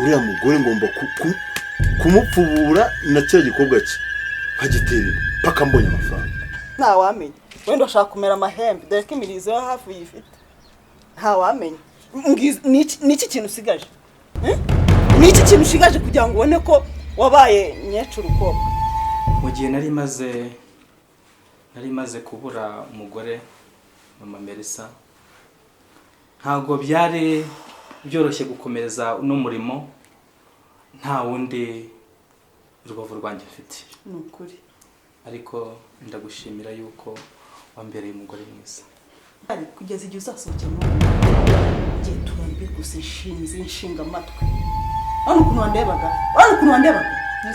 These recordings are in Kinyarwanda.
uriya mugore ngomba kumupfubura na cya gikobwa cye nkagiterera paka mbonye amafaranga. Ntawamenya wenda ushaka kumera amahembe dore ko imirizo yo hafi uyifite. Ntawamenya niki kintu usigaje? Niki kintu ushigaje kugira ngo ubone ko wabaye nyecuru ukobwa? Mu gihe nari maze kubura umugore mama Melissa, ntabwo byari byoroshye gukomereza uno murimo nta wundi rubavu rwanjye mfite. Nukuri. Ariko ndagushimira yuko wambereye umugore mwiza. Ari kugeza igihe uzasohokemo ngiye turambe gusa inshinga amatwi. Hano ukuntu wandebaga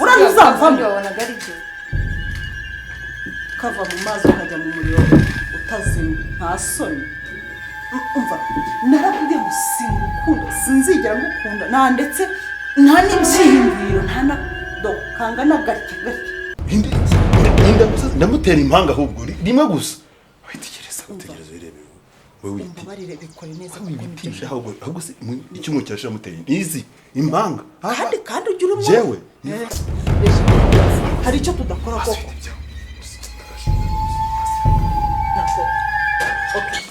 uranuzamvamo wabonaga ari byo kava mu mazi ukajya mu muriro utazima nta soni. Umva narakubwiye ngo singukunda sinzigera ngukunda nta ndetse nta n'ibyiyumviro nta na kangana gatya ndamutera impanga ahubwo rimwe gusa. Witegereza urebe wewe umbabarire bikore neza wibitisha ahubwo se icyumu cyashira muteye izi impanga kandi ugira umwe jewe hari icyo tudakora koko. Okay.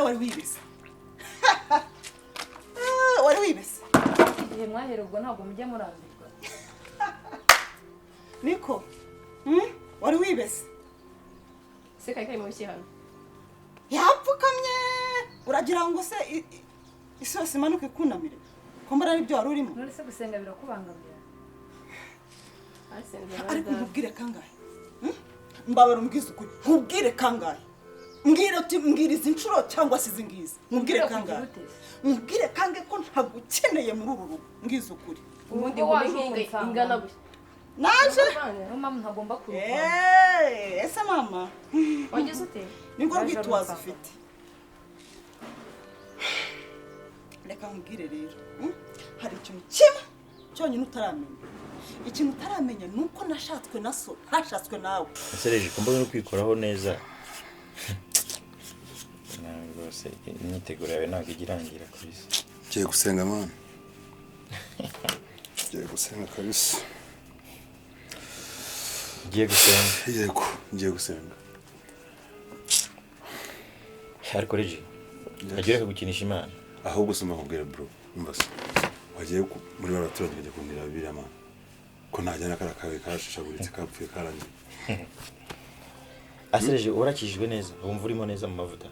wari wibese wari wibese igihe mwahera ubwo ntabwo mujye murambirwa niko wari wibese se kai mu cyihano yapfukamye uragira ngo se isose imanuke kunamire ko mbara ari byo wari urimo none se gusenga birakubangamira ariko nkubwire kangahe mbabara umbwiza ukuri nkubwire kangahe mbwira uti mbwiriza inshuro cyangwa se izingizi nkubwire kangahe nkubwire kange ko ntagukeneye muri uru rugo mbwiza ukuri ubundi wahinga ingana gusa naje no mama ntagomba kuruka ese mama wageze ute ningoro rwitwaza ufite reka nkubwire rero hari ikintu kimwe cyonyine utaramenya ikintu utaramenya nuko nashatswe na so hashatswe nawe asereje kumbaga no kwikoraho neza rwose imyiteguro yawe ntabwo igirangira kabisa ngiye gusenga mama ngiye gusenga kabisa ngiye gusenga yego ngiye gusenga. ariko Regi agiye kugukinisha Imana Ahubwo usoma nkubwira bro, umva se. Wagiye muri baraturage kujya kundira Bibiliya man. Ko najyana karakawe kashashaguritse kapfuye karangiye. Asereje urakijijwe neza wumva urimo neza mu mavuta.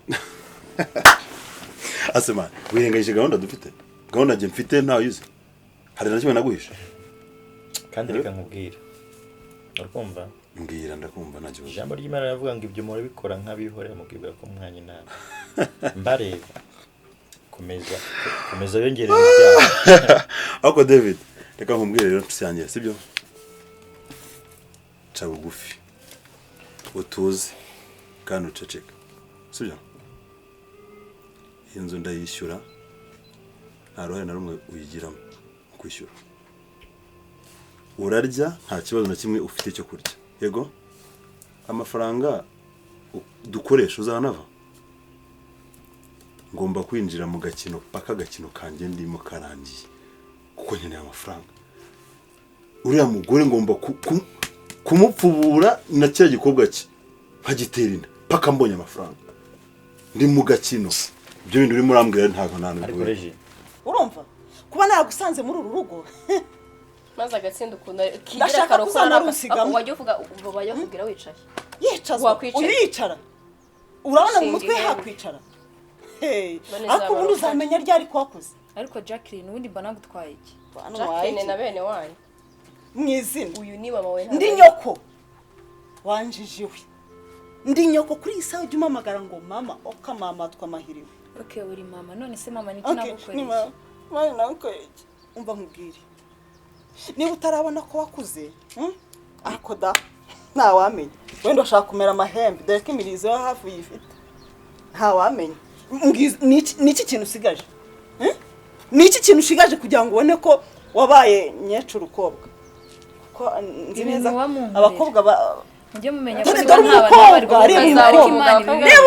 Asema wirengagije gahunda dufite. Gahunda je mfite nta yuze. Hari na kimwe naguhisha. Kandi reka nkubwira. Urakumva? Mbwira ndakumva nta kibazo. Ijambo ry'Imana ravuga ngo ibyo muri bikora nk'abihorera mubwira ko mwanya nabi. Mbareba. Komeza yongerera ibyaha. Ako David, reka nkubwire rero tusangiye, sibyo? Cha bugufi. Utuze kandi uceceka. Sibyo? Inzu ndayishyura. Nta ruhare na rumwe uyigiramo kwishyura. Urarya nta kibazo na kimwe ufite cyo kurya. Yego? Amafaranga dukoresha uzanava. Ngomba kwinjira mu gakino paka gakino kanje ndimo karangiye. Kuko nkeneye amafaranga. Uriya mugore ngomba kumupfubura na cya gikobwa cye. Nkagitera inda paka mbonye amafaranga. Ndi mu gakino. Ibyo bintu uri murambwira ntago nanu. Ariko Regi urumva kuba naragusanze muri uru rugo maze agatsinda ukunda ndashaka kuzamurusigamo wajya uvuga wajya kugira wicaye yicaza uyicara urabona mu mutwe hakwicara ariko ubundi uzamenya ryari kwakoze ariko Jacqueline ubundi mba nagutwaye iki Jacqueline na bene wanyu mwizina uyu ni mama we ndi nyoko wanjijiwe ndi nyoko kuri isaha ujya umamagara ngo mama oka mama twamahiriwe. Okay, uri mama none se mama niki nagukoreye? Mama nagukoreye. Umva nkubwire. Niba utarabona ko wakuze, ako da nta wamenya. Wenda ushaka kumera amahembe, dore ko imirizo yo hafi yifite. Nta wamenya. Niki kintu usigaje? Niki kintu ushigaje kugira ngo ubone ko wabaye nyecu urukobwa? Ko nzi neza abakobwa Njye mumenya ko nta bari niba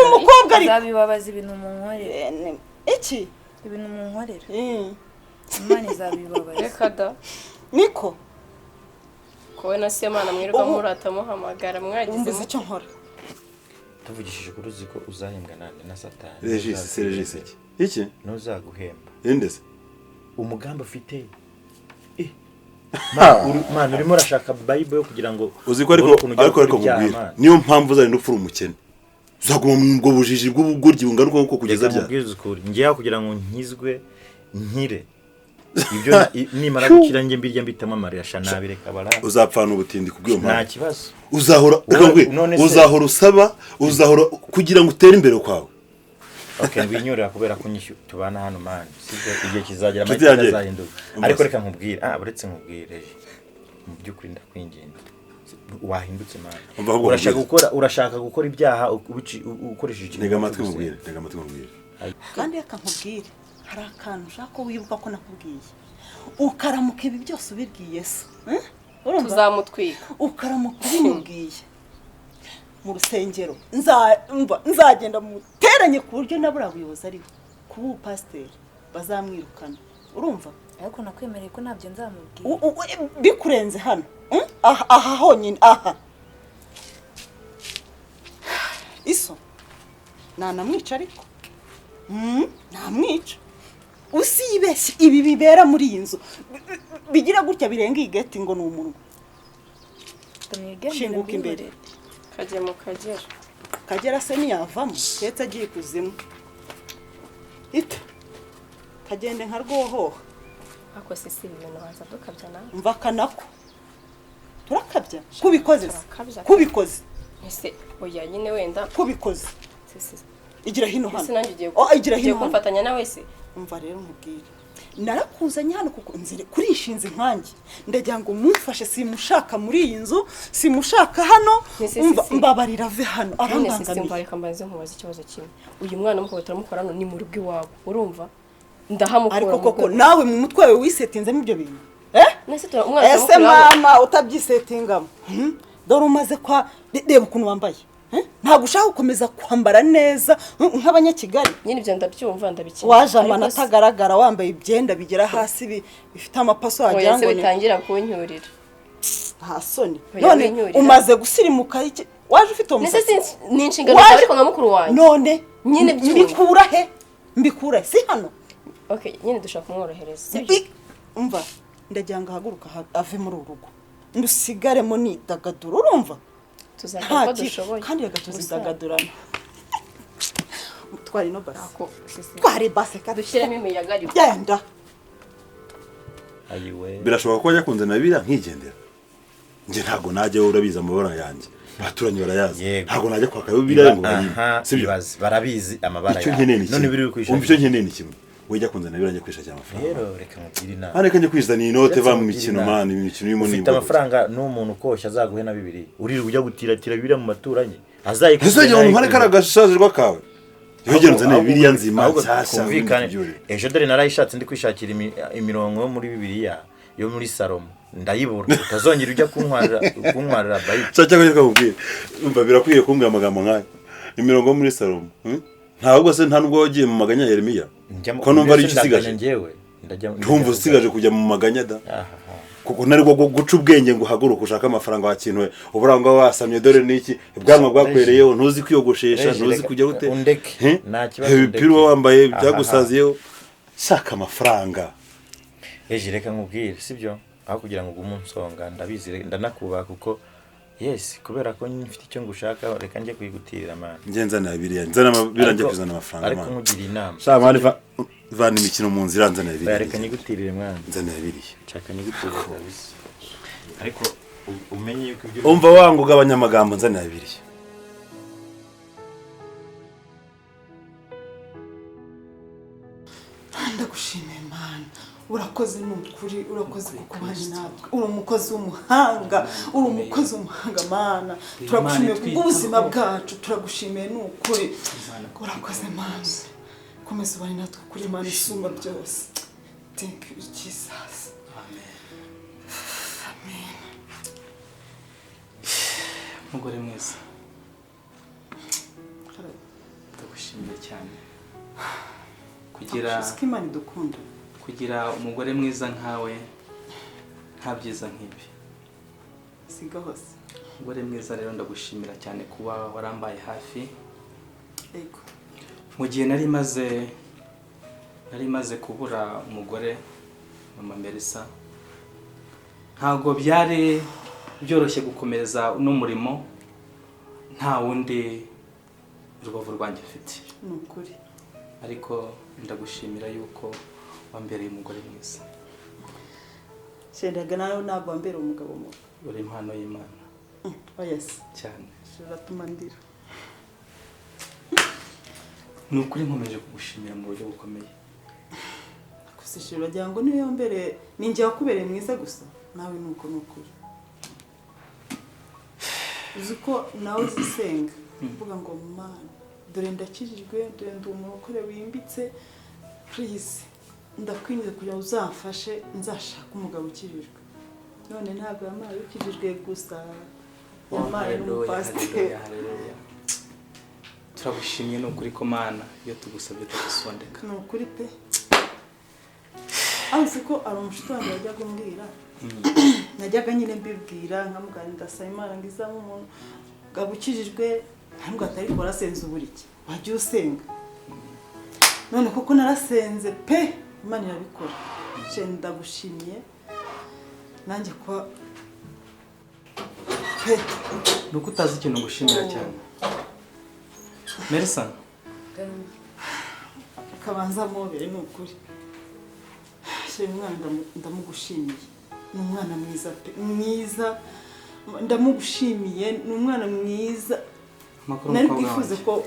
umukobwa ari zabibabaza ibintu mu nkorera. Iki Ibintu mu nkorera. Imana izabibabaza. Reka da. Niko Kowe na Semana mwirirwa murata muhamagara mwagize. Umbuze icyo nkora. tuvugishije kuri uziko uzahembwa nande na Satani. Regis iki? Nuzaguhemba. Endese. Umugambi ufite Man urimo urashaka Bible yo kugira ngo uziko ariko kubwira niyo mpamvu uzari ndupfura umukene uzaguma mu ngo bujiji bw'ubugoryi bungaruka uko kugeza rya ngiye kugira ngo nkizwe nkire ibyo nimara gukira nge mbirya mbitamo amarira shanabi reka bara uzapfana ubutindi kubwiyo mpamvu nta kibazo uzahora uzahora kugira ngo utere imbere kwawe. Okay, nbinyurira kubera kunyishu tubana hano man. Sibyo igihe kizagera amahitamo azahinduka. Ariko reka nkubwire, uretse nkubwire mu byukuri ndakwinginga. Wahindutse man. Urashaka gukora ibyaha ukoresheje ikintu. Ntega amatwi nkubwire. Kandi reka nkubwire, hari akantu ushaka wibuka ko nakubwiye. Ukaramuka ibi byose ubibwiye se. Tuzamutwika. Ukaramuka ubimubwiye. Mu rusengero nzagenda muteranye ku buryo nabura buyobozi ari kuba pasteur bazamwirukana. Urumva? Ariko nakwemereye ko nabyo nzamubwira. Bikurenze hano. Aha honyine aha. Iso. Namwica ariko. Namwica. Usibeshye ibi bibera muri iyi nzu. Bigira gutya birenga igeti ngo n'umuntu. Shinguka imbere. Kajye mu Kagera. Kagera se niyavamo ndetse agiye kuzimu. Ita kagende nka rwohoha. Ako se si ibintu baza dukabya nawe. Umva kanako. Turakabya. Kubikoze. Ese oya nyine wenda kubikoze. Sisi. Igira hino hano. Ese nanjye ugiye. Igira hino. Kumfatanya nawe se. Umva rero nkubwire. Narakuzanye hano kuko nzire kurishinze nkanjye ndagira ngo mumfashe simushaka muri iyi nzu simushaka hano mbabarira ve hano arangangamiye simva reka mbaze nkubaza ikibazo kimwe uyu mwana muko turamukora no ni mu rugo iwabo urumva ndahamukura ariko koko nawe mu mutwe wawe wisetinzemo ibyo bintu nese umwana ese mama utabyisetingamo dore umaze kwa reba ukuntu wambaye ntabwo ushaka gukomeza kwambara neza nk'abanyakigali nyine ibyo ndabyumva ndabikira waje amana atagaragara wambaye ibyenda bigera hasi bifite amapaso wagira ngo bitangira kuncyurira nta soni none umaze gusirimuka iki waje ufite uwo nese musatsi ni inshingano zawe ariko nka mukuru wanjye none Nyine mbikura he mbikura si hano okay nyine dushaka kumworohereza sibyo umva ndagira ngo ahaguruka ave muri uru rugo ndusigaremo nidagadura urumva tuzakora dushoboye kandi reka tuzidagadurana twari no basi ako sisi twari basi dushyiremo imiyaga ari genda ayiwe birashoboka ko yakunze nabira nkigendera nje ntago najya urabiza amabara yanjye baturanye barayazi Yego. ntago najya kwaka bira ngo bayime sibyo barabizi amabara icyo yawe nkeneye ni none biri kimwe kwishyura umva icyo nkeneye ni kimwe wejya kunze nabira njye kwishakira amafaranga rero reka mubwire inama hane kanje kwizana inote Uretse va mu kugira mikino inama. man imikino y'imo ufite nimba amafaranga n'umuntu ukoshya azaguhe na 2 uri ujya gutiratira bibira mu baturanyi azayikubwira ese njye umuntu kara gashajirwa kawe yogera nzane bibiliya nzima nshyashya kumvikane ejo dore narayishatse ndi kwishakira imirongo yo muri bibiliya yo muri Salomo ndayibura utazongera ujya kuntwarira bayibuli cyacyo ko kubwira umva birakwiye kumbwira amagambo nk'aya imirongo muri Salomo ntabwo se nta nubwo wagiye mu maganya ya Yeremiya ko numva ari igisigaje njyewe ndajya ntumva usigaje kujya mu maganya da kuko nari bwo guca ubwenge ngo uhaguruke ushaka amafaranga wakinwe uburanga wasamye dore niki ubwanwa bwakwereyeho ntuzi kwiyogoshesha ntuzi kujya gute undeke nta kibazo ibipiro wambaye byagusaziyeho shaka amafaranga eje reka nkubwire sibyo aho kugira ngo ugume unsonga ndabizi ndanakubaha kuko yes kubera ko mfite icyo ngushaka reka njye kwigutirira man ngenza na Bibiliya nzana amabira njye kuzana amafaranga ariko nkugira inama sha mari vana imikino mu nzira nzana Bibiliya reka nyigutirire mwana nzana Bibiliya chaka nyigutirire kabisa ariko umenye yuko ibyo umva wangu ugabanya amagambo nzana Bibiliya ndagushimiye mana urakoze n'ukuri urakoze kukubana natwe uri umukozi w'umuhanga uri umukozi w'umuhanga mana turagushimiye kubw'ubuzima bwacu turagushimiye n'ukuri urakoze mana komeza ubane natwe kuri mana isumba byose thank you Jesus amen mugore mwiza ndagushimiye cyane kugira umugore mwiza nkawe nta byiza nk'ibi siga hose umugore mwiza rero ndagushimira cyane kuba warambaye hafi yego mu gihe nari maze kubura umugore mama Melissa ntago byari byoroshye gukomereza uno murimo nta wundi rubavu rwanjye afite n'ukuri ariko ndagushimira yuko wambereye umugore mwiza shendaga nawe ntabwo wambere umugabo mubi uri impano y'Imana yes cyane shiratuma ndira ni ukuri nkomeje kugushimira mu buryo bukomeye kusishira rya ngo niyo mbere ninjye wakubereye mwiza gusa nawe nuko nukuri uzuko nawe uzisenga uvuga ngo mana dore ndakijijwe dore ndi umurokore wimbitse please ndakwinjiza kugira uzamfashe nzashaka umugabo ukijijwe none ntabwo yamaye ukijijwe gusa yamaye n'umupasiteri turagushimye ni ukuri ko mana iyo tugusabye tugusondeka ni ukuri pe azi ko ari umushuti wanjye yajyaga umbwira najyaga nyine mbibwira nkamuganira ndasaba Imana ngo izamo umuntu gabo ukijijwe ntabwo atari ko rasenze uburiki wajya usenga none kuko narasenze pe Imana irabikora je ndagushimiye nanjye kwa pe nuko utazi ikintu ngushimira cyane Melissa kabanza mobere ni ukuri shema umwana ndamugushimiye ni umwana mwiza pe mwiza ndamugushimiye ni umwana mwiza nari bwifuze ko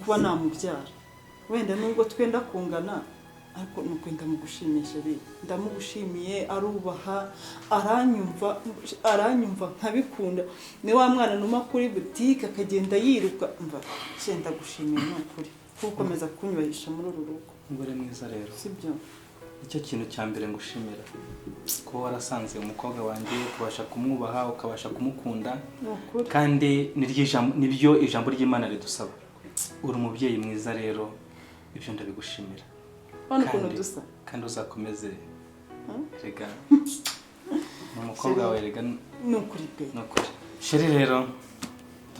kuba namubyara wenda nubwo twenda kungana ariko nuko ndamugushimishije bi ndamugushimiye arubaha aranyumva nkabikunda ni wa mwana numa kuri boutique akagenda yiruka mva cyenda gushimiye n'ukuri kukomeza kunyubahisha muri uru rugo umugore mwiza rero sibyo icyo kintu cya mbere ngushimira ko warasanze umukobwa wanjye ukabasha kumwubaha ukabasha kumukunda kandi niryo ijambo ry'Imana ridusaba uri umubyeyi mwiza rero ibyo ndabigushimira kandi uzakomeze rega n'umukobwa wawe rega n'ukuri pe n'ukuri sheri rero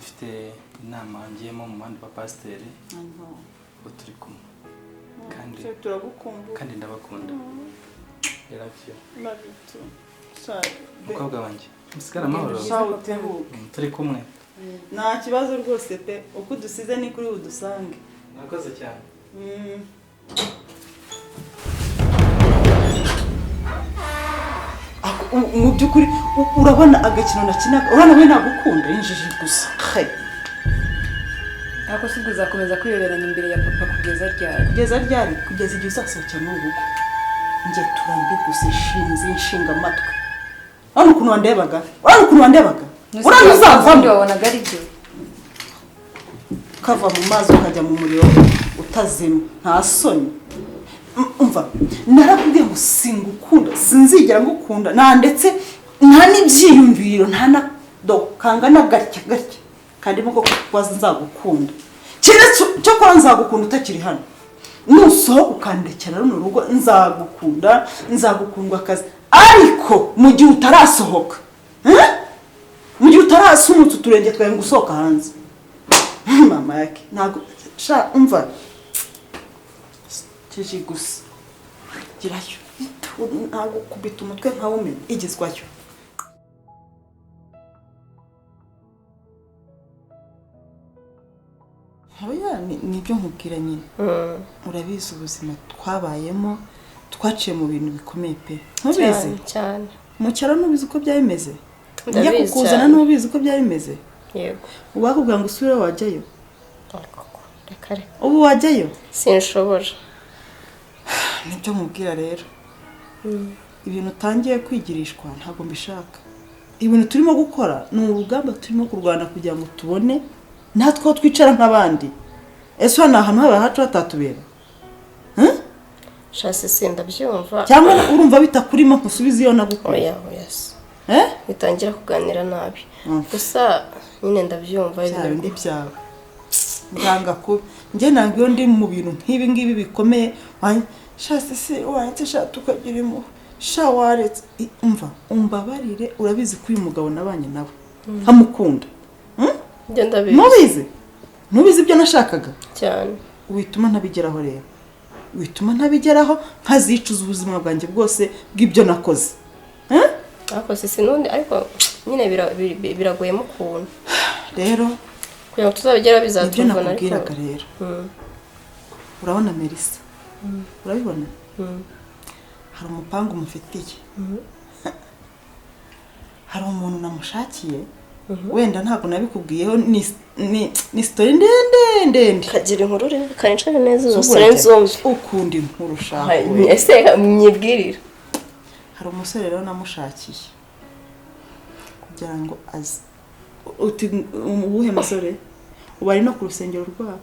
mfite inama ngiyemo mu bandi bapasiteri ubu turi kumwe kandi turagukumbuye kandi ndabakunda I love you love you too mukobwa wanjye musigara amahoro turi kumwe nta kibazo rwose pe uko dusize ni kuri udusange mwakoze cyane mu by'ukuri urabona agakino nakinaga urabona we nagukunda yinjije gusa ariko si uzakomeza kwiyoberanya imbere ya papa kugeza ryari kugeza igihe uzasohokera mu rugo njye turambi gusa inshinga amatwi urabona ukuntu wandebaga urabona uzavamo wabonaga ari byo ukava mu mazi ukajya mu muriro utazima nta soni umva narakubwiye ngo singukunda sinzigera ngukunda ndetse nta n'ibyiyumviro nta na kangana gatya kandi muko kwaza nzagukunda kiretse cyo kwa nzagukunda utakiri hano nusohoka ukandekera runo rugo nzagukundwa akazi ariko mu gihe utarasohoka mu gihe utarasumutse uturenge twawe ngo usohoka hanze mama yake ntago sha umva kije gusa girayo ntago kubita umutwe nkawumenye igizwayo Oya nibyo nkubwira nyine urabizi ubuzima twabayemo twaciye mu bintu bikomeye pe ntubizi cyane mu cyaro nubizi uko byabimeze njya kukuzana nubizi uko byabimeze yego ubakubwira ngo usubire wajyayo reka ubu wajyayo sinshobora nibyo nkubwira rero ibintu utangiye kwigirishwa ntabwo mbishaka ibintu turimo gukora ni urugamba turimo kurwana kugira ngo tubone natwe twicara nk'abandi ese hano ahantu haba hacu hatatubera shase sindabyumva cyangwa urumva bitakurimo nkusubiza iyo nagukoreye oya bitangira kuganira nabi gusa nyine ndabyumva ibindi byawe nganga ko njye nangiyo ndi mu bintu nk'ibi ngibi bikomeye shase se wanditse sha tukagira impuhwe sha waretse umbabarire urabizi ko uyu mugabo nabanye nawe nkamukunda nubizi ibyo nashakaga cyane wituma ntabigeraho rero wituma ntabigeraho nkazicuza ubuzima bwanjye bwose bw'ibyo nakoze ariko sinundi ariko nyine biraguyemo ukuntu rero kugira ngo tuzabigera bizatuvana ariko ibyo nakubwiraga rero urabona Melissa urabibona hari umupangu mufitiye hari umuntu namushakiye wenda ntabwo nabikubwiyeho ni story ndende kagira inkuru rero kanicane neza zose nzumve ukunda inkuru ushaka ese myibwirira hari umusore rero namushakiye kugira ngo aze uti ubuhe musore ubari no ku rusengero rwabo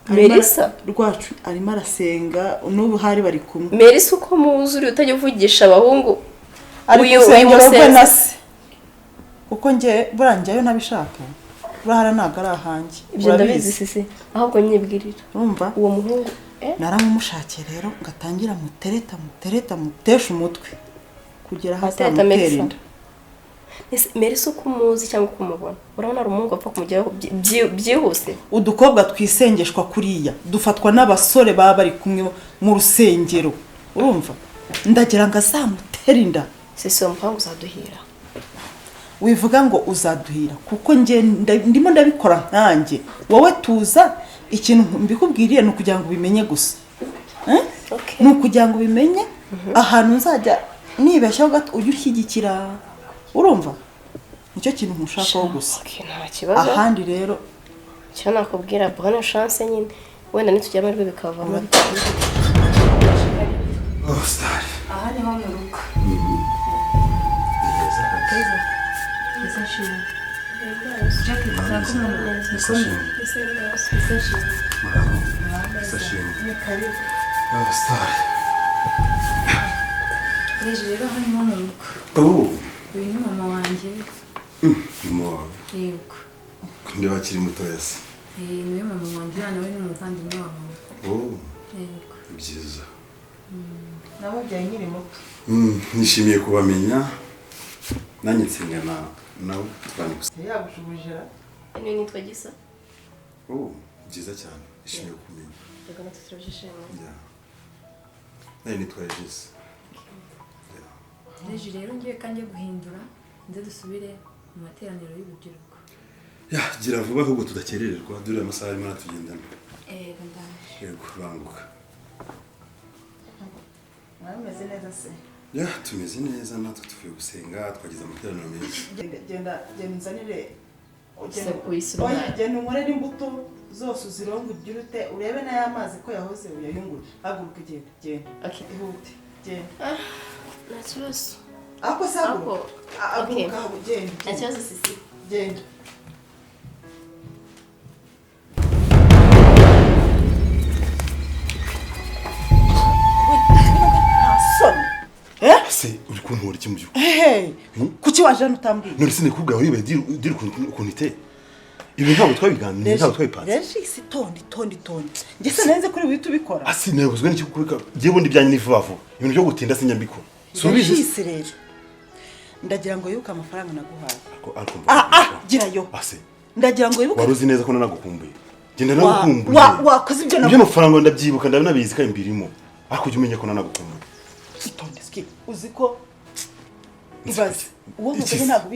Melissa rwacu arimo arasenga n'ubu hari bari kumwe Melissa uko muzuri utajya uvugisha abahungu uyu musese kuko nge burangiyeyo ntabishaka burahara ntabwo ari ahanjye ibyo ndabizi sisi ahubwo nyibwirira urumva uwo muhungu naramumushakiye rero ngatangira mutereta mutesha umutwe kugera hasi amutera inda Melissa uko umuzi cyangwa uko umubona urabona ari umuhungu apfa kumugeraho byihuse udukobwa twisengeshwa kuriya dufatwa n'abasore baba bari kumwe mu rusengero urumva ndagira ngo azamutera inda sisi uwo mupangu uzaduhira wivuga ngo uzaduhira kuko nge ndimo ndabikora nkanjye wowe tuza ikintu mbikubwiriye ni ukugira ngo ubimenye gusa ni ukugira ngo ubimenye ahantu nzajya nibeshyaho gato ujye ushyigikira urumva nicyo kintu nkushakaho gusa ahandi rero cyo nakubwira bonne chance nyine wenda nitujya amahirwe bikavamo aha niho mu rugo rero hano mu rugo uyu ni mama wanjye yego ndi bakiri mutoya se niwe mama wanjye nawe ni umuvandimwe wa mama yego byiza nababyaye nkiri muto nishimiye kubamenya nanjye nsengana nawe twandikuse yagushubujera niyo nitwa Gisa. Oh, byiza cyane. Ishimiye kumenya. Yego natwe turabyishimiye. Yeah. Nayo nitwa Regis. Reji rero ngiye kandi guhindura nze dusubire mu materaniro y'urubyiruko. Ya, gira vuba ahubwo tudakerererwa dore amasaha arimo aratugendana. Ndaje. Yego, banguka. Mwarameze neza se? Ya, tumeze neza natwe tuvuye gusenga twagize amateraniro meza. Genda nzanire Genda unkorere imbuto zose uzirongo ugire ute urebe n'aya mazi ko yahoze uyayungure. Haguruka genda. Okay. Ihute. Genda. Nta kibazo. Ako sabu. Ako. Haguruka genda. Nta kibazo sisi. Genda. Se uri kuntura iki mu byo? Kuki waje hano utambwiye? None se nekubwa uri diri ukuntu iteye. Ibi ntabwo twabiganiriye ntabwo twabipanze. Regis tondi. Nge se nenze kuri witu bikora. Asi nebuzwe n'iki kubika. Giye bundi byanye n'ivuvavu. Ibintu byo gutinda sinyambikora. Subize. Regis rero. Ndagira ngo yuka amafaranga naguhaye. Girayo. Asi. Ndagira ngo yibuke. Waruzi neza ko nanagukumbuye. Genda nagukumbuye. Wakoze ibyo Ibyo amafaranga ndabyibuka ndabinabizi ka imbirimo. Ariko ujye umenya ko nanagukumbuye. Itonde ski uziko ibaze uwo mugore ntabwo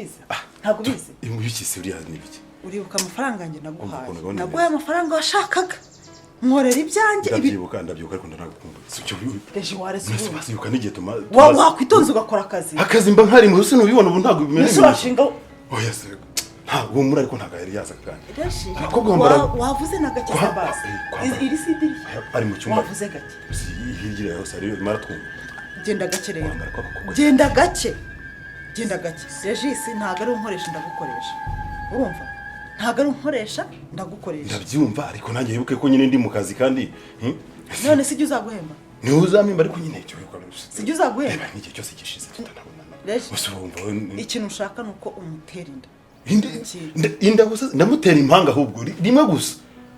bizi ibi bikise uriya nibiki uribuka amafaranga njye naguhaye amafaranga washakaga nkorera ibyanjye ndabyibuka ariko ndanagukumbuye sicyo Reji wareze basibuka n'igihe tuma wakwitonze ugakora akazi mba nkari mu rusi n'ubibona ubu ntabwo bimeze washinga oya se ntabwo muri ariko ntabwo yari yaza kandi wavuze na gake sabasi iri sidiri ari mu cyumba wavuze gake hirya yaho sari maratwumva genda gake rero genda gake Regis ntabwo ari unkoresha ndagukoresha urumva ntabwo ari unkoresha ndagukoresha ndabyumva ariko nanjye yibuke ko nyine ndi mu kazi kandi none sijye uzaguhemba niwe uzamemba ariko nyine icyo bikora sijye uzaguhemba n'igihe cyose gishize tutanabonana Regis ikintu ushaka nuko umutera inda gusa ndamutera impanga ahubwo rimwe gusa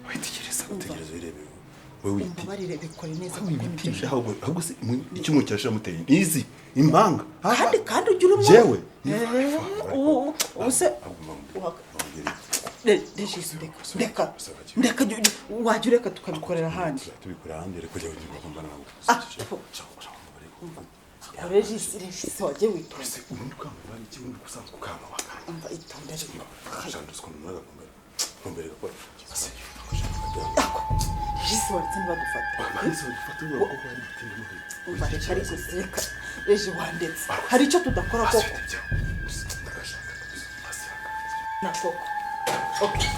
witegereza urebe umbabarire bikore neza kuko ahubwo se icyo umucyasha muteye nizi impanga kandi ugira umwe jewe ubuse ndeka wajya ureka tukabikorera ahandi reka jya wigirwa kumbana nabo Regis wagiye witonze ubundi kwambara iki ubundi kusanzwe ukama wakana umva itondere kajandus ko numara kumbere gakora Regis waretse ntibadufata umva reka ariko seka Reji wandetse hari icyo tudakora koko na koko okay